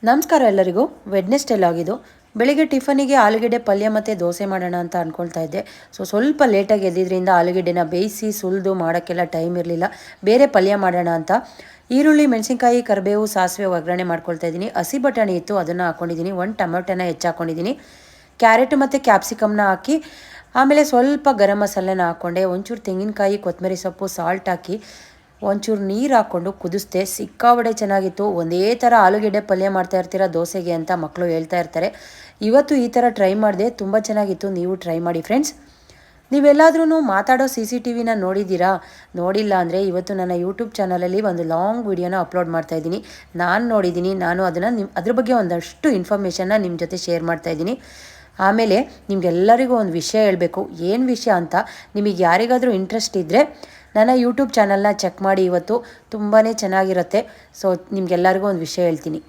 ನಮಸ್ಕಾರ ಎಲ್ಲರಿಗೂ. ವೆಡ್ನೆಸ್ಡೇ ಆಗಿದ್ದು ಬೆಳಿಗ್ಗೆ ಟಿಫನಿಗೆ ಆಲೂಗೆಡ್ಡೆ ಪಲ್ಯ ಮತ್ತು ದೋಸೆ ಮಾಡೋಣ ಅಂತ ಅಂದ್ಕೊಳ್ತಾ ಇದ್ದೆ. ಸ್ವಲ್ಪ ಲೇಟಾಗಿ ಎದ್ದಿದ್ದರಿಂದ ಆಲೂಗೆಡ್ಡೆನ ಬೇಯಿಸಿ ಸುಲಿದು ಮಾಡೋಕ್ಕೆಲ್ಲ ಟೈಮ್ ಇರಲಿಲ್ಲ. ಬೇರೆ ಪಲ್ಯ ಮಾಡೋಣ ಅಂತ ಈರುಳ್ಳಿ, ಮೆಣಸಿನ್ಕಾಯಿ, ಕರಿಬೇವು, ಸಾಸಿವೆ ಒಗ್ಗರಣೆ ಮಾಡ್ಕೊಳ್ತಾ ಇದ್ದೀನಿ. ಹಸಿ ಬಟಾಣಿ ಇತ್ತು, ಅದನ್ನು ಹಾಕ್ಕೊಂಡಿದ್ದೀನಿ. 1 ಟೊಮೆಟೊನ ಹೆಚ್ಚಾಕೊಂಡಿದ್ದೀನಿ. ಕ್ಯಾರೆಟ್ ಮತ್ತು ಕ್ಯಾಪ್ಸಿಕಮ್ನ ಹಾಕಿ ಆಮೇಲೆ ಸ್ವಲ್ಪ ಗರಂ ಮಸಾಲೆನ ಹಾಕ್ಕೊಂಡೆ. ಒಂಚೂರು ತೆಂಗಿನಕಾಯಿ, ಕೊತ್ತಂಬರಿ ಸೊಪ್ಪು, ಸಾಲ್ಟ್ ಹಾಕಿ ಒಂಚೂರು ನೀರು ಹಾಕ್ಕೊಂಡು ಕುದಿಸ್ದೆ. ಸಿಕ್ಕಾಬಡೆ ಚೆನ್ನಾಗಿತ್ತು. ಒಂದೇ ಥರ ಆಲೂಗೆಡ್ಡೆ ಪಲ್ಯ ಮಾಡ್ತಾ ಇರ್ತೀರ ದೋಸೆಗೆ ಅಂತ ಮಕ್ಕಳು ಹೇಳ್ತಾ ಇರ್ತಾರೆ. ಇವತ್ತು ಈ ಥರ ಟ್ರೈ ಮಾಡಿದೆ, ತುಂಬ ಚೆನ್ನಾಗಿತ್ತು. ನೀವು ಟ್ರೈ ಮಾಡಿ ಫ್ರೆಂಡ್ಸ್. ನೀವೆಲ್ಲಾದ್ರೂ ಮಾತಾಡೋ CCTVನ ನೋಡಿದ್ದೀರಾ? ನೋಡಿಲ್ಲ ಅಂದರೆ ಇವತ್ತು ನನ್ನ ಯೂಟ್ಯೂಬ್ ಚಾನಲಲ್ಲಿ ಒಂದು ಲಾಂಗ್ ವಿಡಿಯೋನ ಅಪ್ಲೋಡ್ ಮಾಡ್ತಾಯಿದ್ದೀನಿ. ನಾನು ನೋಡಿದ್ದೀನಿ, ನಾನು ಅದನ್ನು ಅದ್ರ ಬಗ್ಗೆ ಒಂದಷ್ಟು ಇನ್ಫಾರ್ಮೇಷನ್ನ ನಿಮ್ಮ ಜೊತೆ ಶೇರ್ ಮಾಡ್ತಾಯಿದ್ದೀನಿ. ಆಮೇಲೆ ನಿಮಗೆಲ್ಲರಿಗೂ ಒಂದು ವಿಷಯ ಹೇಳಬೇಕು. ಏನು ವಿಷಯ ಅಂತ ನಿಮಗೆ ಯಾರಿಗಾದರೂ ಇಂಟ್ರೆಸ್ಟ್ ಇದ್ದರೆ ನನ್ನ ಯೂಟ್ಯೂಬ್ ಚಾನಲ್ನ ಚೆಕ್ ಮಾಡಿ. ಇವತ್ತು ತುಂಬಾ ಚೆನ್ನಾಗಿರುತ್ತೆ. ನಿಮಗೆಲ್ಲರಿಗೂ ಒಂದು ವಿಷಯ ಹೇಳ್ತೀನಿ.